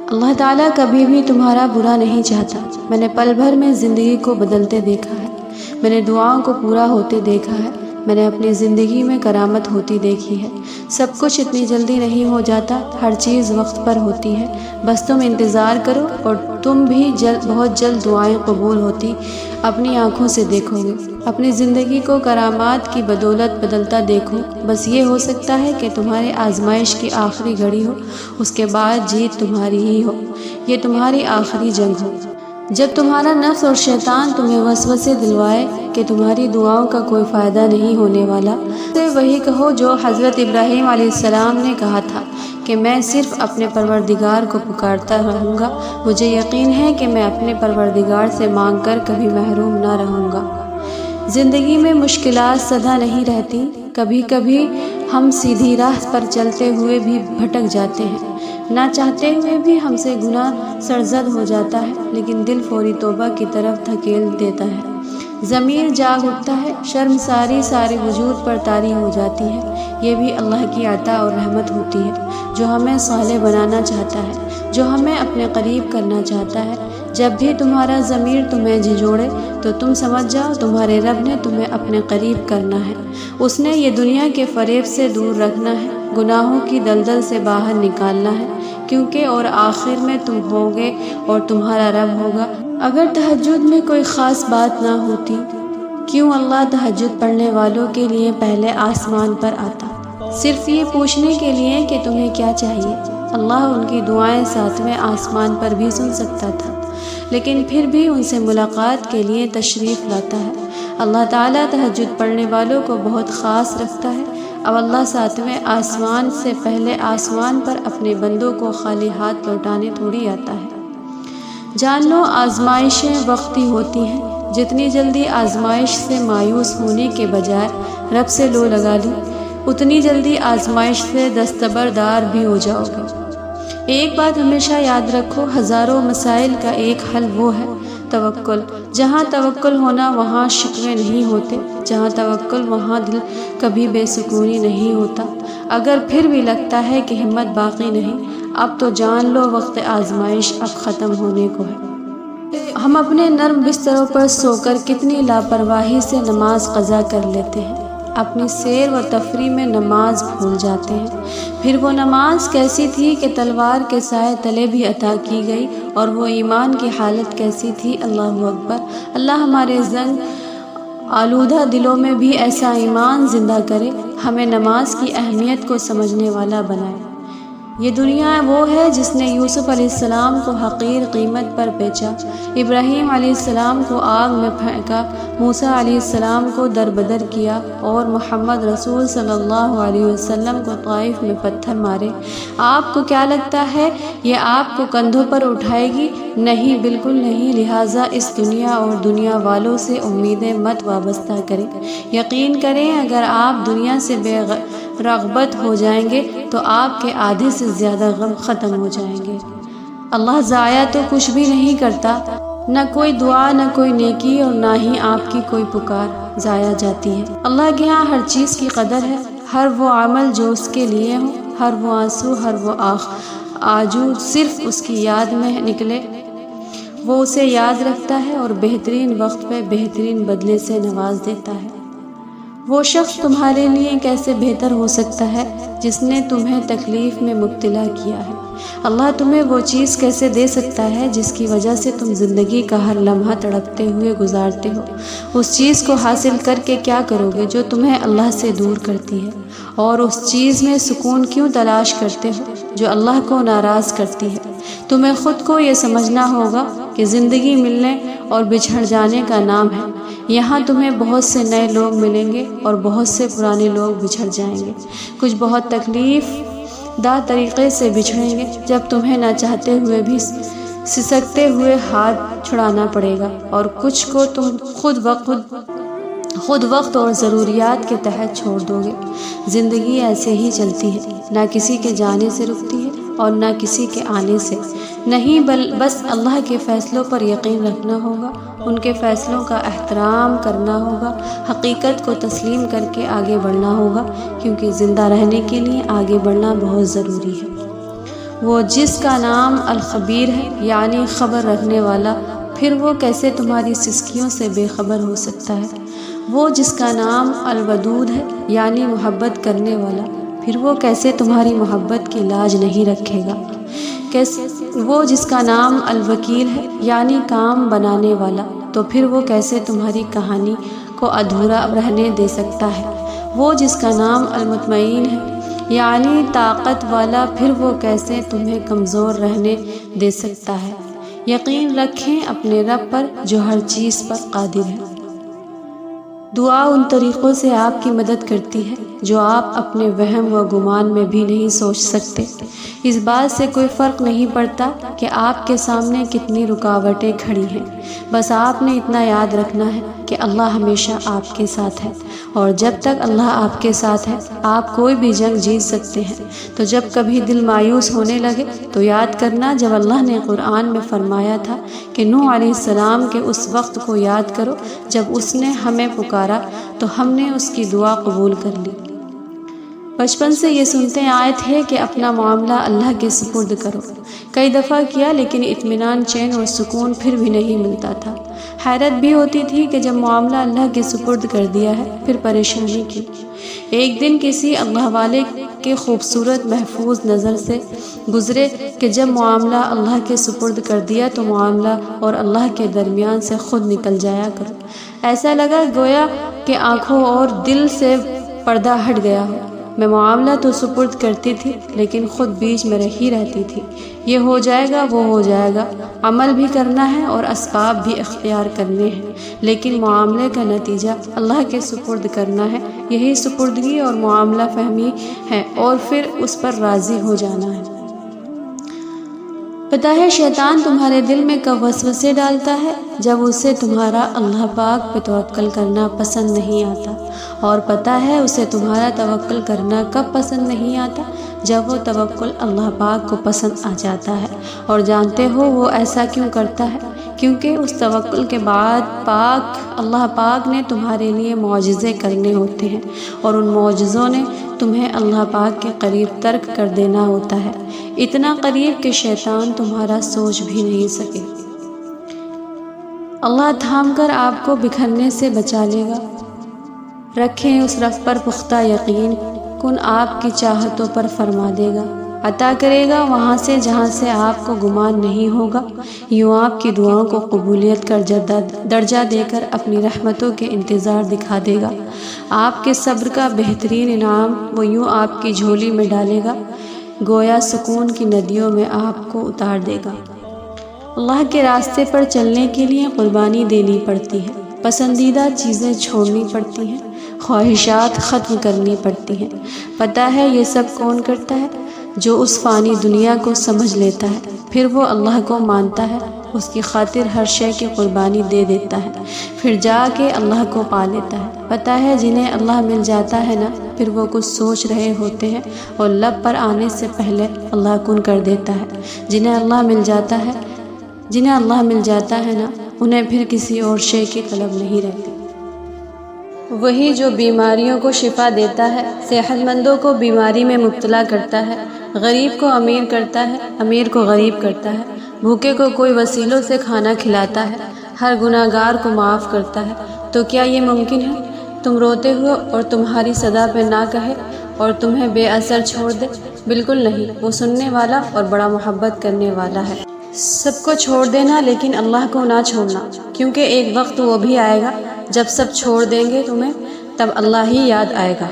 اللہ تعالیٰ کبھی بھی تمہارا برا نہیں چاہتا۔ میں نے پل بھر میں زندگی کو بدلتے دیکھا ہے، میں نے دعاؤں کو پورا ہوتے دیکھا ہے، میں نے اپنی زندگی میں کرامت ہوتی دیکھی ہے۔ سب کچھ اتنی جلدی نہیں ہو جاتا، ہر چیز وقت پر ہوتی ہے۔ بس تم انتظار کرو اور تم بھی بہت جلد دعائیں قبول ہوتی اپنی آنکھوں سے دیکھو گے۔ اپنی زندگی کو کرامات کی بدولت بدلتا دیکھو۔ بس یہ ہو سکتا ہے کہ تمہارے آزمائش کی آخری گھڑی ہو، اس کے بعد جیت تمہاری ہی ہو۔ یہ تمہاری آخری جنگ ہو۔ جب تمہارا نفس اور شیطان تمہیں وسوسے دلوائے کہ تمہاری دعاؤں کا کوئی فائدہ نہیں ہونے والا، تو وہی کہو جو حضرت ابراہیم علیہ السلام نے کہا تھا کہ میں صرف اپنے پروردگار کو پکارتا رہوں گا، مجھے یقین ہے کہ میں اپنے پروردگار سے مانگ کر کبھی محروم نہ رہوں گا۔ زندگی میں مشکلات سدا نہیں رہتی، کبھی کبھی ہم سیدھی راہ پر چلتے ہوئے بھی بھٹک جاتے ہیں، نہ چاہتے ہوئے بھی ہم سے گناہ سرزد ہو جاتا ہے، لیکن دل فوری توبہ کی طرف دھکیل دیتا ہے۔ ضمیر جاگ اٹھتا ہے، شرمساری سارے وجود پر طاری ہو جاتی ہے۔ یہ بھی اللہ کی عطا اور رحمت ہوتی ہے، جو ہمیں صالح بنانا چاہتا ہے، جو ہمیں اپنے قریب کرنا چاہتا ہے۔ جب بھی تمہارا ضمیر تمہیں جھنجھوڑے تو تم سمجھ جاؤ تمہارے رب نے تمہیں اپنے قریب کرنا ہے۔ اس نے یہ دنیا کے فریب سے دور رکھنا ہے، گناہوں کی دلدل سے باہر نکالنا ہے، کیونکہ اور آخر میں تم ہوگے اور تمہارا رب ہوگا۔ اگر تہجد میں کوئی خاص بات نہ ہوتی، کیوں اللہ تہجد پڑھنے والوں کے لیے پہلے آسمان پر آتا، صرف یہ پوچھنے کے لیے کہ تمہیں کیا چاہیے؟ اللہ ان کی دعائیں ساتویں آسمان پر بھی سن سکتا تھا، لیکن پھر بھی ان سے ملاقات کے لیے تشریف لاتا ہے۔ اللہ تعالیٰ تہجد پڑھنے والوں کو بہت خاص رکھتا ہے۔ اب اللہ ساتویں آسمان سے پہلے آسمان پر اپنے بندوں کو خالی ہاتھ لوٹانے تھوڑی آتا ہے۔ جان لو آزمائشیں وقتی ہوتی ہیں، جتنی جلدی آزمائش سے مایوس ہونے کے بجائے رب سے لو لگا لی، اتنی جلدی آزمائش سے دستبردار بھی ہو جاؤ گے۔ ایک بات ہمیشہ یاد رکھو، ہزاروں مسائل کا ایک حل وہ ہے توکل۔ جہاں توکل ہونا وہاں شکوے نہیں ہوتے، جہاں توکل وہاں دل کبھی بے سکونی نہیں ہوتا۔ اگر پھر بھی لگتا ہے کہ ہمت باقی نہیں، اب تو جان لو وقت آزمائش اب ختم ہونے کو ہے۔ ہم اپنے نرم بستروں پر سو کر کتنی لاپرواہی سے نماز قضا کر لیتے ہیں، اپنی سیر و تفریح میں نماز بھول جاتے ہیں۔ پھر وہ نماز کیسی تھی کہ تلوار کے سائے تلے بھی عطا کی گئی، اور وہ ایمان کی حالت کیسی تھی۔ اللہ اکبر۔ اللہ ہمارے زنگ آلودہ دلوں میں بھی ایسا ایمان زندہ کرے، ہمیں نماز کی اہمیت کو سمجھنے والا بنائے۔ یہ دنیا وہ ہے جس نے یوسف علیہ السلام کو حقیر قیمت پر بیچا، ابراہیم علیہ السلام کو آگ میں پھینکا، موسیٰ علیہ السلام کو دربدر کیا، اور محمد رسول صلی اللہ علیہ وسلم کو طائف میں پتھر مارے۔ آپ کو کیا لگتا ہے یہ آپ کو کندھوں پر اٹھائے گی؟ نہیں، بالکل نہیں۔ لہٰذا اس دنیا اور دنیا والوں سے امیدیں مت وابستہ کریں۔ یقین کریں اگر آپ دنیا سے بے رغبت ہو جائیں گے تو آپ کے آدھے سے زیادہ غم ختم ہو جائیں گے۔ اللہ ضائع تو کچھ بھی نہیں کرتا، نہ کوئی دعا، نہ کوئی نیکی، اور نہ ہی آپ کی کوئی پکار ضائع جاتی ہے۔ اللہ کے ہاں ہر چیز کی قدر ہے، ہر وہ عمل جو اس کے لیے ہو، ہر وہ آنسو، ہر وہ آجو صرف اس کی یاد میں نکلے، وہ اسے یاد رکھتا ہے اور بہترین وقت پہ بہترین بدلے سے نواز دیتا ہے۔ وہ شخص تمہارے لیے کیسے بہتر ہو سکتا ہے جس نے تمہیں تکلیف میں مبتلا کیا ہے؟ اللہ تمہیں وہ چیز کیسے دے سکتا ہے جس کی وجہ سے تم زندگی کا ہر لمحہ تڑپتے ہوئے گزارتے ہو؟ اس چیز کو حاصل کر کے کیا کرو گے جو تمہیں اللہ سے دور کرتی ہے؟ اور اس چیز میں سکون کیوں تلاش کرتے ہو جو اللہ کو ناراض کرتی ہے؟ تمہیں خود کو یہ سمجھنا ہوگا کہ زندگی ملنے اور بچھڑ جانے کا نام ہے۔ یہاں تمہیں بہت سے نئے لوگ ملیں گے اور بہت سے پرانے لوگ بچھڑ جائیں گے۔ کچھ بہت تکلیف دہ طریقے سے بچھڑیں گے جب تمہیں نہ چاہتے ہوئے بھی سسکتے ہوئے ہاتھ چھڑانا پڑے گا، اور کچھ کو تم خود وقت اور ضروریات کے تحت چھوڑ دو گے۔ زندگی ایسے ہی چلتی ہے، نہ کسی کے جانے سے رکتی ہے اور نہ کسی کے آنے سے۔ نہیں، بس اللہ کے فیصلوں پر یقین رکھنا ہوگا، ان کے فیصلوں کا احترام کرنا ہوگا، حقیقت کو تسلیم کر کے آگے بڑھنا ہوگا، کیونکہ زندہ رہنے کے لیے آگے بڑھنا بہت ضروری ہے۔ وہ جس کا نام الخبیر ہے یعنی خبر رکھنے والا، پھر وہ کیسے تمہاری سسکیوں سے بے خبر ہو سکتا ہے؟ وہ جس کا نام الودود ہے یعنی محبت کرنے والا، پھر وہ کیسے تمہاری محبت کی لاج نہیں رکھے گا؟ وہ جس کا نام الوکیل ہے یعنی کام بنانے والا، تو پھر وہ کیسے تمہاری کہانی کو ادھورا رہنے دے سکتا ہے؟ وہ جس کا نام المطمئن ہے یعنی طاقت والا، پھر وہ کیسے تمہیں کمزور رہنے دے سکتا ہے؟ یقین رکھیں اپنے رب پر جو ہر چیز پر قادر ہے۔ دعا ان طریقوں سے آپ کی مدد کرتی ہے جو آپ اپنے وہم و گمان میں بھی نہیں سوچ سکتے۔ اس بات سے کوئی فرق نہیں پڑتا کہ آپ کے سامنے کتنی رکاوٹیں کھڑی ہیں، بس آپ نے اتنا یاد رکھنا ہے کہ اللہ ہمیشہ آپ کے ساتھ ہے، اور جب تک اللہ آپ کے ساتھ ہے آپ کوئی بھی جنگ جیت سکتے ہیں۔ تو جب کبھی دل مایوس ہونے لگے تو یاد کرنا جب اللہ نے قرآن میں فرمایا تھا کہ نوح علیہ السلام کے اس وقت کو یاد کرو جب اس نے ہمیں پکارا تو ہم نے اس کی دعا قبول کر لی۔ بچپن سے یہ سنتے آئے تھے کہ اپنا معاملہ اللہ کے سپرد کرو۔ کئی دفعہ کیا لیکن اطمینان، چین اور سکون پھر بھی نہیں ملتا تھا۔ حیرت بھی ہوتی تھی کہ جب معاملہ اللہ کے سپرد کر دیا ہے پھر پریشانی کی۔ ایک دن کسی اللہ والے کے خوبصورت محفوظ نظر سے گزرے کہ جب معاملہ اللہ کے سپرد کر دیا تو معاملہ اور اللہ کے درمیان سے خود نکل جایا کرو۔ ایسا لگا گویا کہ آنکھوں اور دل سے پردہ ہٹ گیا ہو۔ میں معاملہ تو سپرد کرتی تھی لیکن خود بیچ میں رہی رہتی تھی۔ یہ ہو جائے گا، وہ ہو جائے گا، عمل بھی کرنا ہے اور اسباب بھی اختیار کرنے ہیں، لیکن معاملے کا نتیجہ اللہ کے سپرد کرنا ہے۔ یہی سپردگی اور معاملہ فہمی ہے اور پھر اس پر راضی ہو جانا ہے۔ پتہ ہے شیطان تمہارے دل میں کب وسوسے ڈالتا ہے؟ جب اسے تمہارا اللہ پاک پہ توکل کرنا پسند نہیں آتا۔ اور پتہ ہے اسے تمہارا توکل کرنا کب پسند نہیں آتا؟ جب وہ توکل اللہ پاک کو پسند آ جاتا ہے۔ اور جانتے ہو وہ ایسا کیوں کرتا ہے؟ کیونکہ اس توکل کے بعد اللہ پاک نے تمہارے لیے معجزے کرنے ہوتے ہیں، اور ان معجزوں نے تمہیں اللہ پاک کے قریب ترک کر دینا ہوتا ہے، اتنا قریب کہ شیطان تمہارا سوچ بھی نہیں سکے۔ اللہ تھام کر آپ کو بکھرنے سے بچا لے گا۔ رکھیں اس رب پر پختہ یقین، کن آپ کی چاہتوں پر فرما دے گا، عطا کرے گا وہاں سے جہاں سے آپ کو گمان نہیں ہوگا، یوں آپ کی دعاؤں کو قبولیت کا درجہ دے کر اپنی رحمتوں کے انتظار دکھا دے گا۔ آپ کے صبر کا بہترین انعام وہ یوں آپ کی جھولی میں ڈالے گا، گویا سکون کی ندیوں میں آپ کو اتار دے گا۔ اللہ کے راستے پر چلنے کے لیے قربانی دینی پڑتی ہے، پسندیدہ چیزیں چھوڑنی پڑتی ہیں، خواہشات ختم کرنی پڑتی ہیں۔ پتہ ہے یہ سب کون کرتا ہے؟ جو اس فانی دنیا کو سمجھ لیتا ہے، پھر وہ اللہ کو مانتا ہے، اس کی خاطر ہر شے کی قربانی دے دیتا ہے، پھر جا کے اللہ کو پا لیتا ہے۔ پتہ ہے جنہیں اللہ مل جاتا ہے نا، پھر وہ کچھ سوچ رہے ہوتے ہیں اور لب پر آنے سے پہلے اللہ کن کر دیتا ہے۔ جنہیں اللہ مل جاتا ہے نا، انہیں پھر کسی اور شے کی طلب نہیں رہتی۔ وہی جو بیماریوں کو شفا دیتا ہے، صحت مندوں کو بیماری میں مبتلا کرتا ہے، غریب کو امیر کرتا ہے، امیر کو غریب کرتا ہے، بھوکے کو کوئی وسیلوں سے کھانا کھلاتا ہے، ہر گناہگار کو معاف کرتا ہے، تو کیا یہ ممکن ہے تم روتے ہو اور تمہاری صدا پہ نہ کہے اور تمہیں بے اثر چھوڑ دے؟ بالکل نہیں، وہ سننے والا اور بڑا محبت کرنے والا ہے۔ سب کو چھوڑ دینا لیکن اللہ کو نہ چھوڑنا، کیونکہ ایک وقت وہ بھی آئے گا جب سب چھوڑ دیں گے تمہیں، تب اللہ ہی یاد آئے گا۔